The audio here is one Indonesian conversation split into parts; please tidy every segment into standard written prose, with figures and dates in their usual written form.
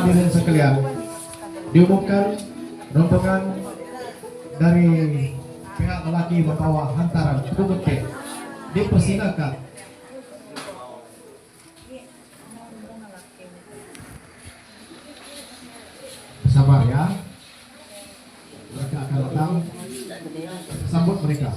hadirin sekalian, diumumkan rombongan dari pihak lelaki membawa hantaran Pukute dipersilakan. Sabar ya, mereka akan datang, sambut mereka.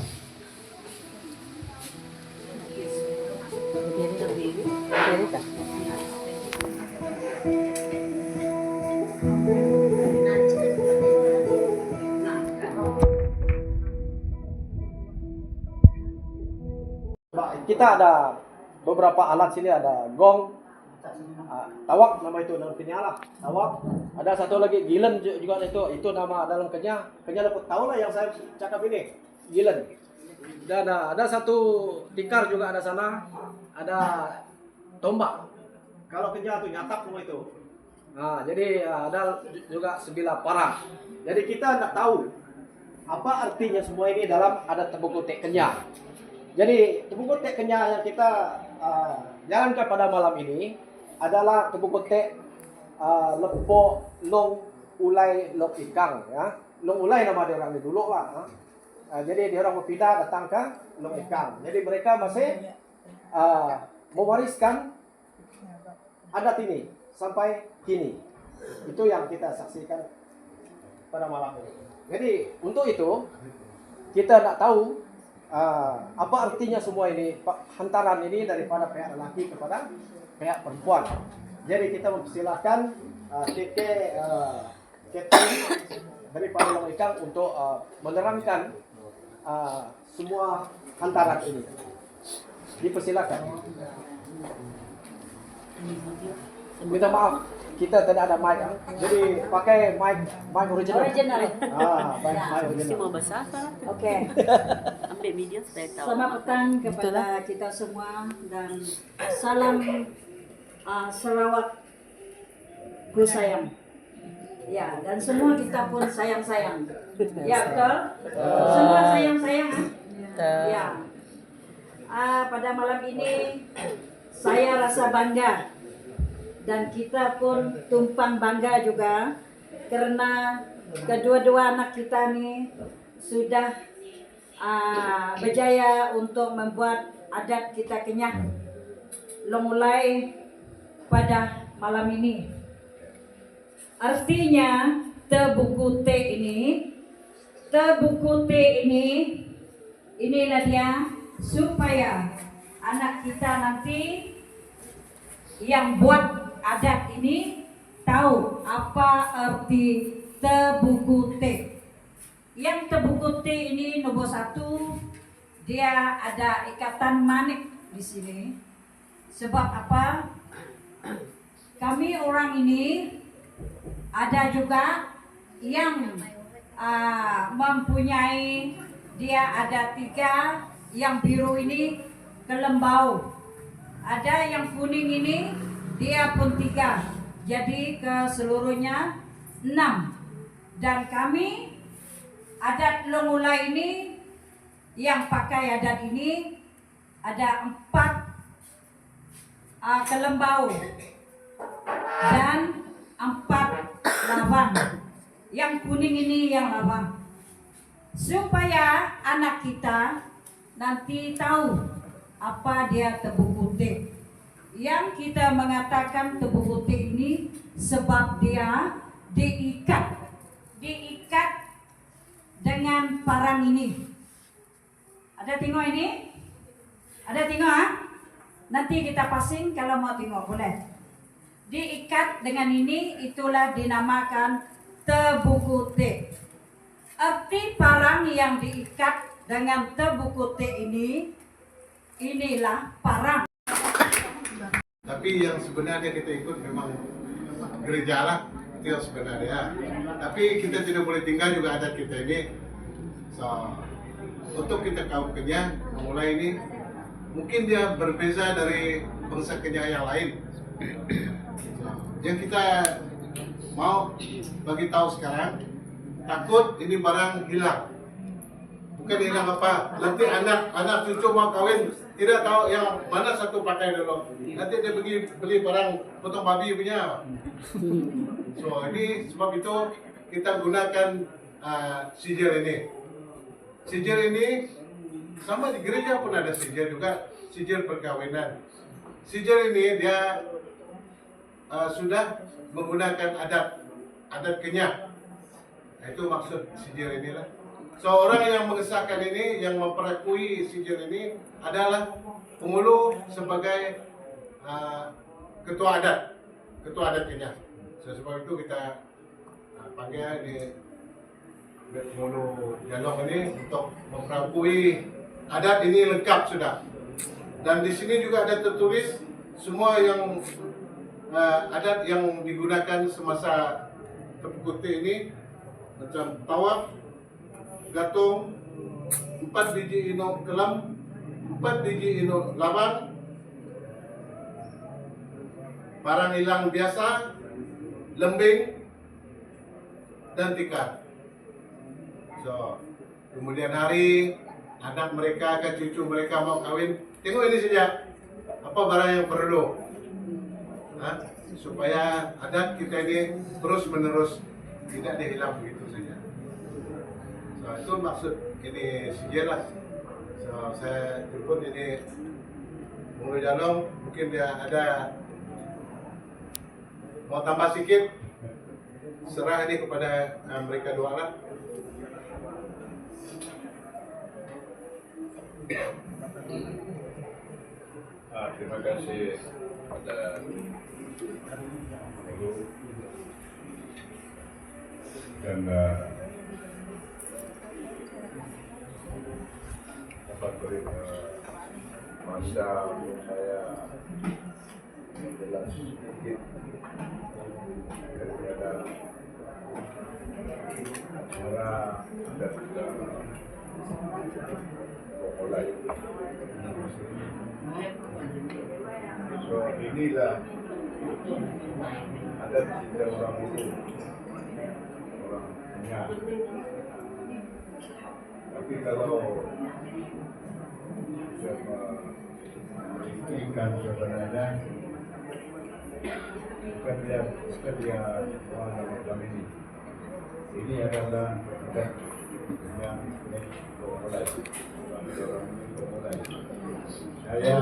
Kita ada beberapa alat sini, ada gong, tawak nama itu dalam Kenyah lah, tawak. Ada satu lagi gilen juga itu nama dalam Kenyah. Kenyah dapat tahu lah yang saya cakap ini, gilen. Dan ada satu tikar juga ada sana, ada tombak. Kalau Kenyah itu nyatak semua itu. Nah, jadi ada juga sebilah parang. Jadi kita tidak tahu apa artinya semua ini dalam adat Tebukute Kenyah. Jadi Tebukute Kenyah yang kita jalankan pada malam ini adalah Tebukute Lepo Long Ulai Lok Ikang ya. Long Ulai nama dia orang dulu lah. Jadi dia orang berpindah datang ke Lok Ikang. Jadi mereka masih mewariskan adat ini sampai kini. Itu yang kita saksikan pada malam ini. Jadi untuk itu kita nak tahu apa artinya semua ini, hantaran ini daripada pihak lelaki kepada pihak perempuan. Jadi kita mempersilahkan Keti daripada Long Ikang untuk menerangkan semua hantaran ini. Dipersilakan. Minta maaf, kita tidak ada mic, jadi pakai mic original. Mic original. mau bahasa apa? Oke. Ambil video supaya tahu. Selamat petang kepada kita semua dan salam Sarawak ku sayang. Ya, dan semua kita pun sayang-sayang. Ya, betul? Semua sayang-sayang. Ya. Pada malam ini saya rasa bangga dan kita pun tumpang bangga juga karena kedua-dua anak kita nih sudah berjaya untuk membuat adat kita Kenyah Long Ulai pada malam ini. Artinya Tebukute ini inilah dia supaya anak kita nanti yang buat adat ini tahu apa arti Tebukute. Yang Tebukute ini nomor satu, dia ada ikatan manik di sini. Sebab apa? Kami orang ini ada juga yang mempunyai, dia ada 3, yang biru ini kelembau. Ada yang kuning ini dia pun 3, jadi keseluruhnya 6. Dan kami adat Long Ulai ini yang pakai adat ini ada 4 kelembau dan 4 lawang. Yang kuning ini yang lawang, supaya anak kita nanti tahu apa dia Tebukute. Yang kita mengatakan Tebukute ini sebab dia diikat dengan parang ini. Ada tengok ini? Ada tengok Nanti kita pasing kalau mau tengok boleh. Diikat dengan ini, itulah dinamakan Tebukute. Arti parang yang diikat dengan Tebukute ini, inilah parang. Tapi yang sebenarnya kita ikut memang gereja lah, itu yang sebenarnya. Tapi kita tidak boleh tinggal juga adat kita ini. So, untuk kita kaum Kenyah memulai ini, mungkin dia berbeza dari bangsa Kenyah yang lain. So, yang kita mau bagi tahu sekarang, takut ini barang hilang. Bukan hilang apa, nanti anak cucu mau kawin tidak tahu yang mana satu pakai dulu. Nanti dia pergi beli barang potong babi punya. So ini sebab itu kita gunakan sijil ini. Sijil ini sama di gereja pun ada sijil juga, sijil perkawinan. Sijil ini dia sudah menggunakan adat Kenyah. Nah, itu maksud sijil inilah. Seorang yang mengesahkan ini, yang memperakui sijil ini adalah pengulu sebagai ketua adat Kenyah. Sebab itu kita panggil di pengulu Jalong ini untuk memperakui adat ini lengkap sudah. Dan di sini juga ada tertulis semua yang adat yang digunakan semasa Tepu Kuti ini, macam tawaf, gatung, 4 biji ino kelam, 4 biji ino lawan, barang hilang biasa, lembing, dan tikar. So, kemudian hari anak mereka ke cucu mereka mau kawin, tengok ini saja apa barang yang perlu, supaya adat kita ini terus menerus tidak dihilang begitu saja. So, itu maksud ini sejarah. So, saya jemput ini Mulu Jalong, mungkin dia ada mau tambah sedikit, serah ini kepada mereka dua lah. Terima kasih pada Mulu dan dapat beri masa untuk saya menjelas sedikit daripada cara adat kita mulai. So inilah adat kita orang Mulu, orang Kenyah. Tapi kalau ikan sebenarnya bukan dia orang Islam ini. Ini adalah adat yang mulai. Saya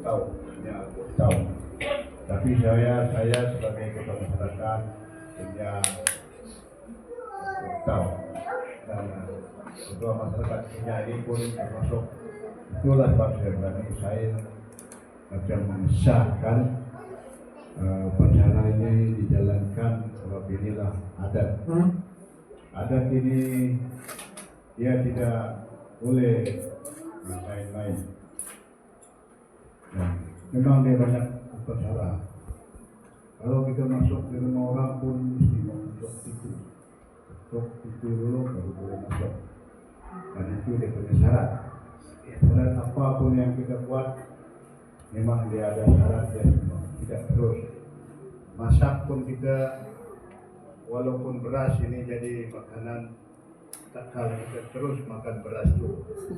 tahu, tapi saya sebagai ketua masyarakat punya tahu, dan ketua masyarakat punya ini pun termasuk. Itulah sebab saya berani saya macam mengesahkan wacana ini dijalankan. Sebab inilah adat. Adat ini dia tidak boleh main-main. Nah, memang dia banyak salah. Kalau kita masuk ke rumah orang pun mesti masuk itu dulu baru boleh masuk. Dan itu dia punya syarat. Syarat apapun yang kita buat, memang dia ada syaratnya. Tidak terus masak pun kita, walaupun beras ini jadi makanan, takkan kita terus makan beras itu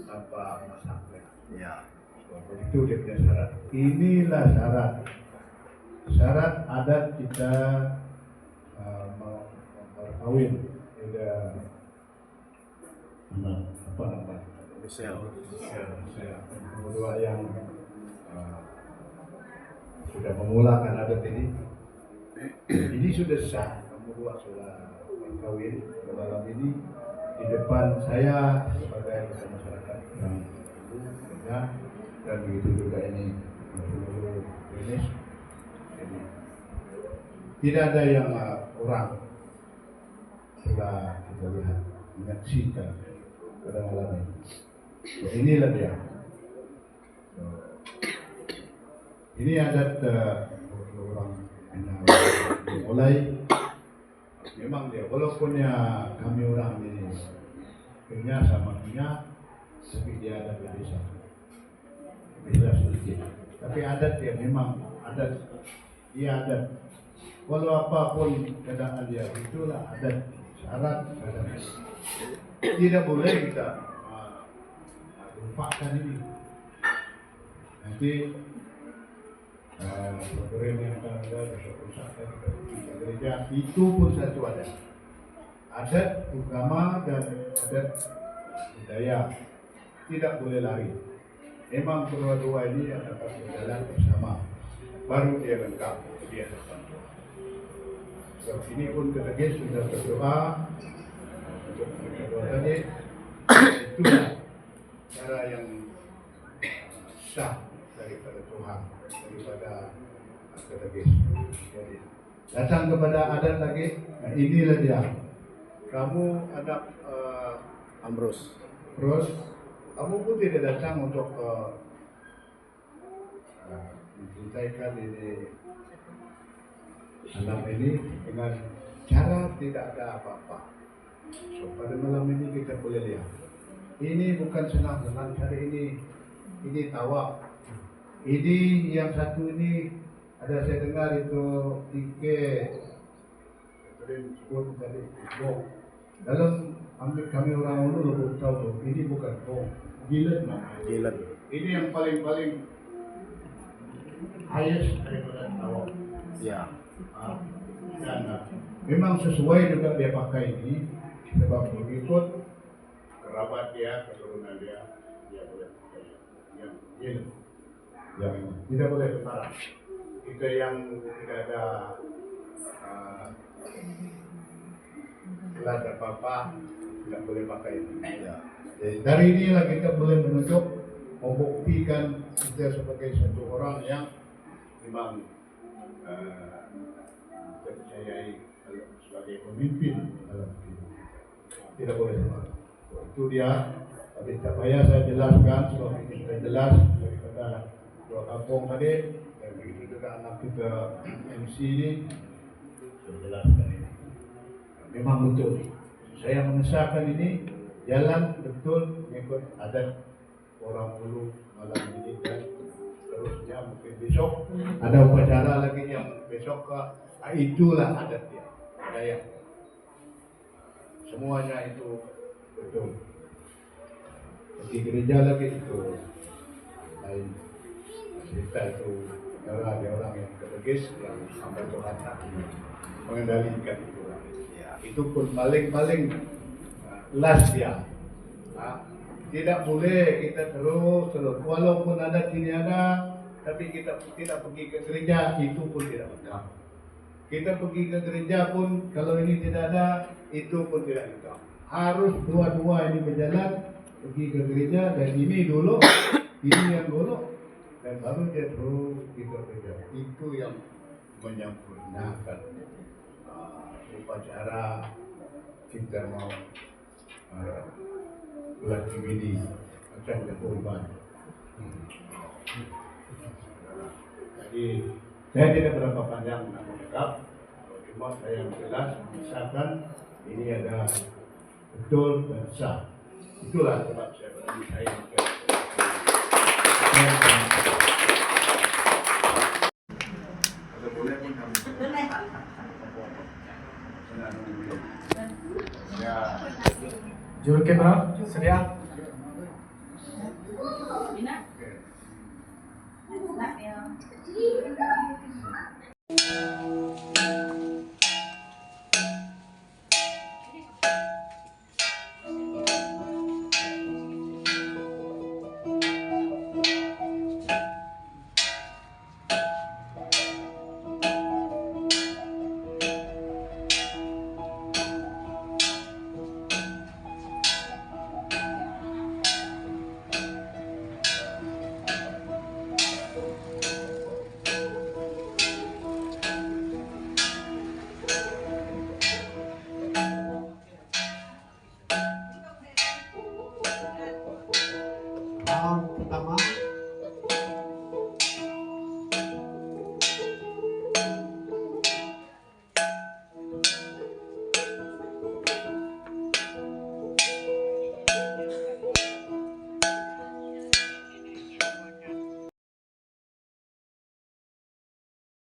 tanpa masaknya. Ya. Itu dia punya syarat. Inilah syarat adat kita berkawin. Tidak apa namanya? Sel. Kedua yang sudah memulakan adat ini sudah sah. Kamu dua sudah berkawin dalam ini di depan saya sebagai masyarakat yang benar, dan begitu juga ini seluruh Indonesia. Tidak ada yang kurang setelah kita lihat menyaksikan pada malam ini. So, inilah dia. So, ini adat orang mulai. Memang dia, walaupun ya kami orang ini Kenyah sama Kenyah, tapi dia ada beda sedikit. Tapi adat dia memang adat, dia adat. Walau apapun keadaan dia, itulah adat, syarat adat. tidak boleh kita lupakan ini. Nanti program yang akan ada besok lusa di gereja itu pun satu adat agama dan adat budaya tidak boleh lari. Memang kedua-dua ini dapat berjalan bersama, baru dia lengkap dia hadapan Tuhan. So, ini pun kita sudah berdoa untuk kedua tadi. Itulah cara yang sah daripada Tuhan, daripada kedegis. Jadi datang kepada adat lagi. Nah, inilah dia. Kamu anak Ambrus. Terus kamu pun tidak datang untuk mencintaikan ini alam ini dengan cara tidak ada apa-apa. So, pada malam ini kita boleh lihat. Ini bukan senang-senang hari ini tawaf. Ini yang satu ini ada saya dengar itu sebut tadi bom. Dalam ambil kami orang dulu lebih tahu ini bukan bom, gilet namanya. Gilet. Ini yang paling highest daripada tawaf. Ya. Dan memang sesuai juga dia pakai ini sebab mengikut kerabat dia, keturunan dia boleh pakai yang gilet. Yang tidak boleh sembarang. Kita yang tidak ada kelas apa-apa tidak boleh pakai ini. Ya. Jadi, dari inilah kita boleh menunjuk, membuktikan kita sebagai satu orang yang memang terpercayai sebagai pemimpin dalam hidup. Tidak boleh sembarang. Itu dia. Tapi tak payah saya jelaskan sebab ini sudah jelas daripada dua kampung tadi dan begitu juga anak kita MC ini sudah jelaskan ini. Memang betul. Saya mengesahkan ini jalan betul mengikut adat orang Ulu malam ini dan seterusnya mungkin besok ada upacara lagi yang besok itulah adat dia. Budaya. Semuanya itu betul. Di gereja lagi itu lain cerita itu ada orang yang kedegis yang sampai Tuhan tak mengendalikan itu. Ya, itu pun paling last dia. Tidak boleh kita terus walaupun ada sini ada, tapi kita tidak pergi ke gereja itu pun tidak lengkap. Kita pergi ke gereja pun kalau ini tidak ada itu pun tidak lengkap. Harus dua-dua ini berjalan. Pergi ke gereja dan ini dulu, ini yang dulu, dan baru dia terus kita gereja. Itu yang menyempurnakan upacara kita mau bulan ini macam kurban. Jadi saya tidak berapa panjang nak mendekat, cuma saya jelas misalkan ini ada betul dan sah. Itulah sebab saya berani saya kalau boleh pun kami ya Juru kamera, sedia. Round pertama